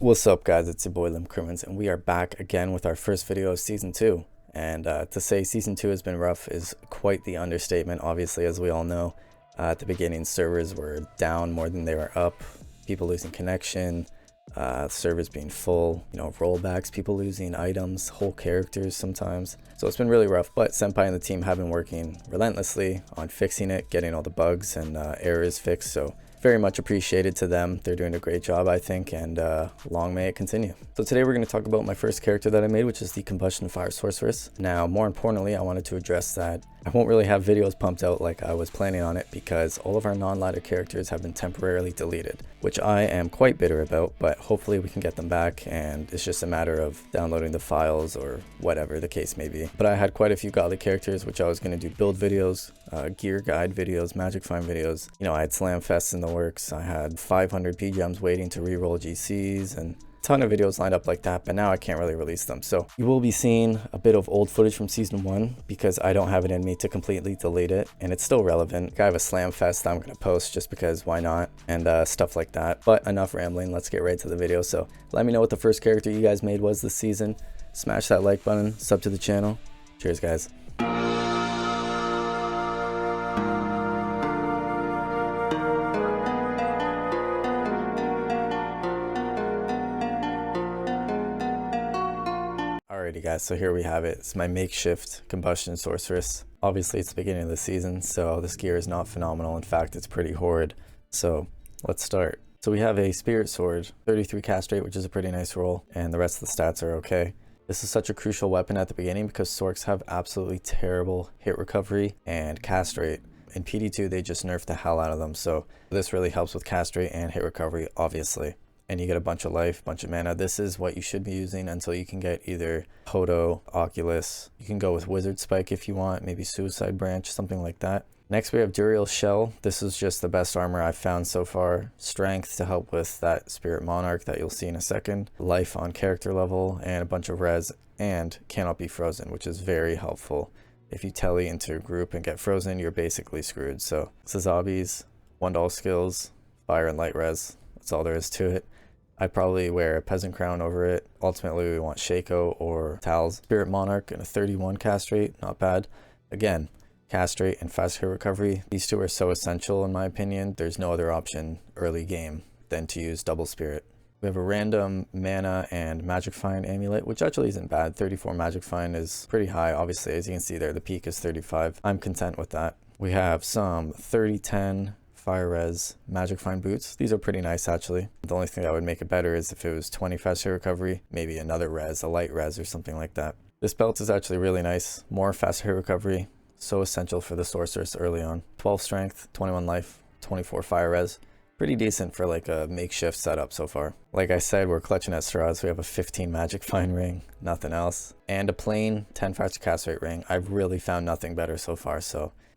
What's up, guys? It's your boy Lim Crimmins, and we are back again with our first video of season 2. And to say season 2 has been rough is quite the understatement. Obviously, as we all know, at the beginning servers were down more than they were up, people losing connection, servers being full, rollbacks, people losing items, whole characters sometimes. So it's been really rough, but Senpai and the team have been working relentlessly on fixing it, getting all the bugs and errors fixed. So very much appreciated to them. They're doing a great job, I think, and long may it continue. So today we're going to talk about my first character that I made, which is the Combustion Sorceress. Now, more importantly, I wanted to address that I won't really have videos pumped out like I was planning on it because all of our non-ladder characters have been temporarily deleted, which I am quite bitter about, but hopefully we can get them back, and it's just a matter of downloading the files or whatever the case may be. But I had quite a few godly characters, which I was going to do build videos, gear guide videos, magic find videos. I had slam fests in the works. I had 500 P gems waiting to reroll GCs and ton of videos lined up like that, but now I can't really release them. So you will be seeing a bit of old footage from season 1 because I don't have it in me to completely delete it, and it's still relevant. I have a slam fest I'm going to post just because why not, and stuff like that. But enough rambling, let's get right to the video. So let me know what the first character you guys made was this season. Smash that like button, sub to the channel. Cheers, guys. Alrighty guys, so here we have it. It's my makeshift Combustion Sorceress. Obviously it's the beginning of the season, so this gear is not phenomenal. In fact, it's pretty horrid. So let's start. So we have a Spirit Sword, 33 cast rate, which is a pretty nice roll, and the rest of the stats are okay. This is such a crucial weapon at the beginning because Sorcs have absolutely terrible hit recovery and cast rate. In PD2, they just nerfed the hell out of them, so this really helps with cast rate and hit recovery, obviously. And you get a bunch of life, bunch of mana. This is what you should be using until you can get either Hodo, Oculus. You can go with Wizard Spike if you want, maybe Suicide Branch, something like that. Next we have Duriel Shell. This is just the best armor I've found so far. Strength to help with that Spirit Monarch that you'll see in a second. Life on character level, and a bunch of res, and cannot be frozen, which is very helpful. If you telly into a group and get frozen, you're basically screwed. So Sazabi's, 1 skills, fire and light res. That's all there is to it. I'd probably wear a Peasant Crown over it. Ultimately, we want Shaco or Tal's. Spirit Monarch and a 31 cast rate, not bad. Again, cast rate and fast hit recovery. These two are so essential in my opinion. There's no other option early game than to use double Spirit. We have a random mana and magic find amulet, which actually isn't bad. 34 magic find is pretty high. Obviously, as you can see there, the peak is 35. I'm content with that. We have some 30-10 fire res magic find boots. These are pretty nice actually. The only thing that would make it better is if it was 20 fast hit recovery, maybe another res, a light res or something like that. This belt is actually really nice. More fast hit recovery, so essential for the sorceress early on. 12 strength, 21 life, 24 fire res. Pretty decent for like a makeshift setup so far. Like I said, we're clutching at straws. We have a 15 magic find ring, nothing else, and a plain 10 fast cast rate ring. I've really found nothing better so far.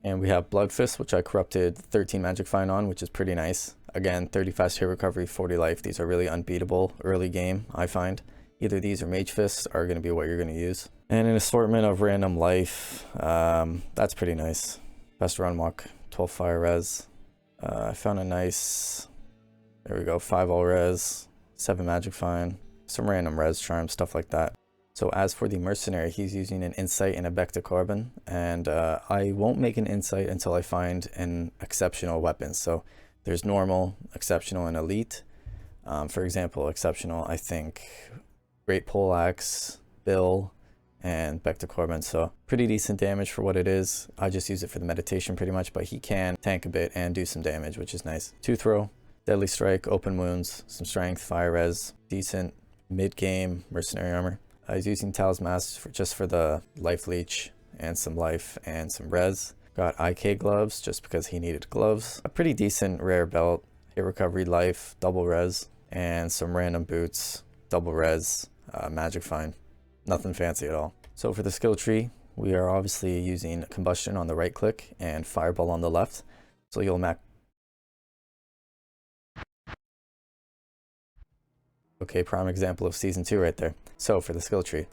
And we have Blood Fist, which I corrupted 13 magic find on, which is pretty nice. Again, 30 fast hit recovery, 40 life. These are really unbeatable early game, I find. Either these or Mage Fists are going to be what you're going to use. And an assortment of random life. That's pretty nice. Best run walk, 12 fire res. I found a nice, there we go, 5 all res, 7 magic find, some random res charms, stuff like that. So as for the mercenary, he's using an insight and a Becta Carbon, and I won't make an insight until I find an exceptional weapon. So there's normal, exceptional, and elite. For example, exceptional, I think Great Poleaxe, Bill, and Becta Carbon. So pretty decent damage for what it is. I just use it for the meditation pretty much, but he can tank a bit and do some damage, which is nice. 2 throw, deadly strike, open wounds, some strength, fire res, decent mid-game mercenary armor. I was using Tal's Mask just for the life leech and some life and some res. Got IK gloves just because he needed gloves. A pretty decent rare belt, hit recovery, life, double res, and some random boots, double res, magic find. Nothing fancy at all. So for the skill tree, we are obviously using Combustion on the right click and Fireball on the left. So you'll max. Okay, prime example of season 2 right there. So for the skill tree,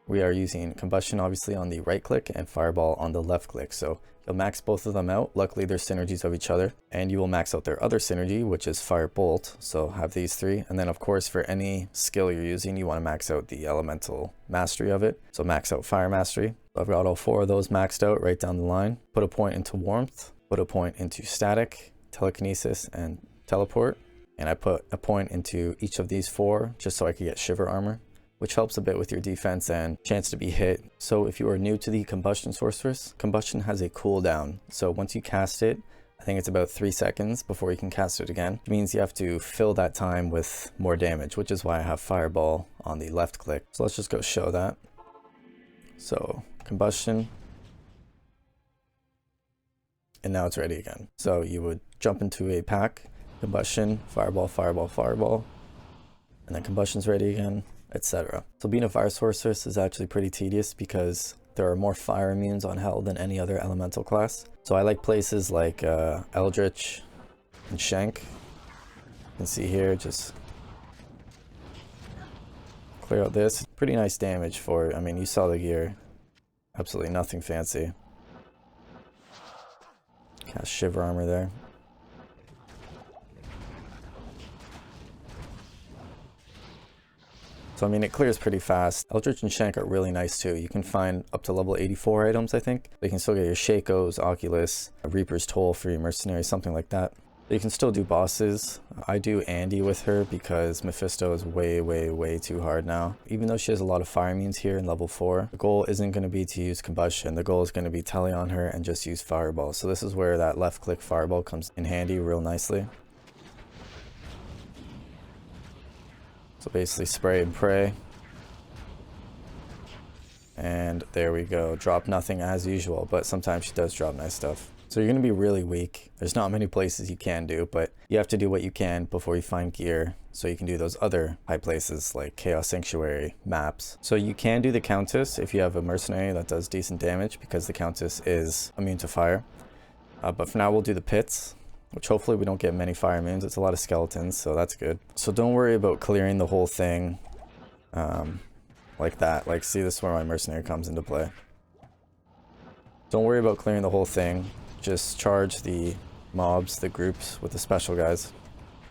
We are using Combustion obviously on the right click and Fireball on the left click. So you'll max both of them out. Luckily they're synergies of each other, and you will max out their other synergy, which is Firebolt. So have these three. And then of course for any skill you're using, you want to max out the elemental mastery of it. So max out Fire Mastery. I've got all 4 of those maxed out right down the line. Put a point into Warmth, put a point into Static, Telekinesis, and Teleport. And I put a point into each of these 4 just so I could get Shiver Armor, which helps a bit with your defense and chance to be hit. So if you are new to the Combustion Sorceress, Combustion has a cooldown. So once you cast it, I think it's about 3 seconds before you can cast it again. It means you have to fill that time with more damage, which is why I have Fireball on the left click. So let's just go show that. So Combustion. And now it's ready again. So you would jump into a pack, Combustion, Fireball, Fireball, Fireball, and then Combustion's ready again, etc. So being a Fire Sorceress is actually pretty tedious because there are more fire immunes on Hell than any other elemental class. So I like places like Eldritch and Shank. You can see here, just clear out this. Pretty nice damage for, I mean, you saw the gear. Absolutely nothing fancy. Cast Shiver Armor there. So I mean, it clears pretty fast. Eldritch and Shank are really nice too. You can find up to level 84 items, I think. You can still get your Shakos, Oculus, Reaper's Toll for your mercenary, something like that. You can still do bosses. I do Andy with her because Mephisto is way too hard now. Even though she has a lot of fire immunes here in level 4, the goal isn't going to be to use Combustion. The goal is going to be Tele on her and just use Fireball. So this is where that left click Fireball comes in handy real nicely. So basically spray and pray. And there we go. Drop nothing as usual, but sometimes she does drop nice stuff. So you're going to be really weak. There's not many places you can do, but you have to do what you can before you find gear so you can do those other high places like Chaos Sanctuary, maps. So you can do the Countess if you have a mercenary that does decent damage because the Countess is immune to fire. But for now we'll do the pits, which hopefully we don't get many fire immunes. It's a lot of skeletons, so that's good. So don't worry about clearing the whole thing like that. Like, see, this is where my mercenary comes into play. Don't worry about clearing the whole thing. Just charge the mobs, the groups, with the special guys.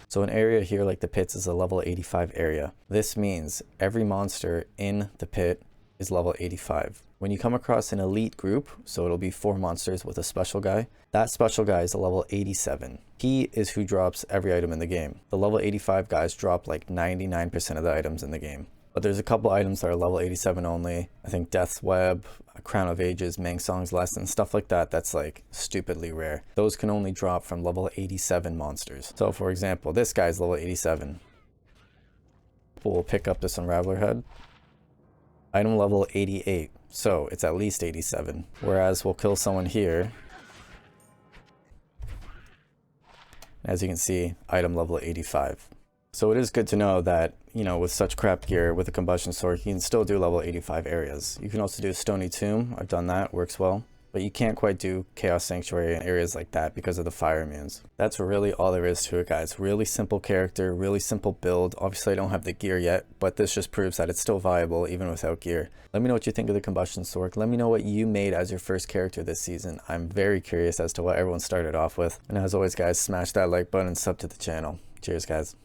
So an area here like the pits is a level 85 area. This means every monster in the pit is level 85. When you come across an elite group, so it'll be 4 monsters with a special guy, that special guy is a level 87. He is who drops every item in the game. The level 85 guys drop like 99% of the items in the game. But there's a couple items that are level 87 only. I think Death's Web, Crown of Ages, Mang Song's Lesson, stuff like that, that's like stupidly rare. Those can only drop from level 87 monsters. So for example, this guy's level 87. We'll pick up this Unraveler head. Item level 88. So it's at least 87. Whereas we'll kill someone here. As you can see, item level 85. So it is good to know that, you know, with such crap gear, with a Combustion Sword, you can still do level 85 areas. You can also do Stony Tomb. I've done that, works well. But you can't quite do Chaos Sanctuary in areas like that because of the fire immunes. That's really all there is to it, guys. Really simple character, really simple build. Obviously, I don't have the gear yet, but this just proves that it's still viable even without gear. Let me know what you think of the Combustion Sword. Let me know what you made as your first character this season. I'm very curious as to what everyone started off with. And as always, guys, smash that like button and sub to the channel. Cheers, guys.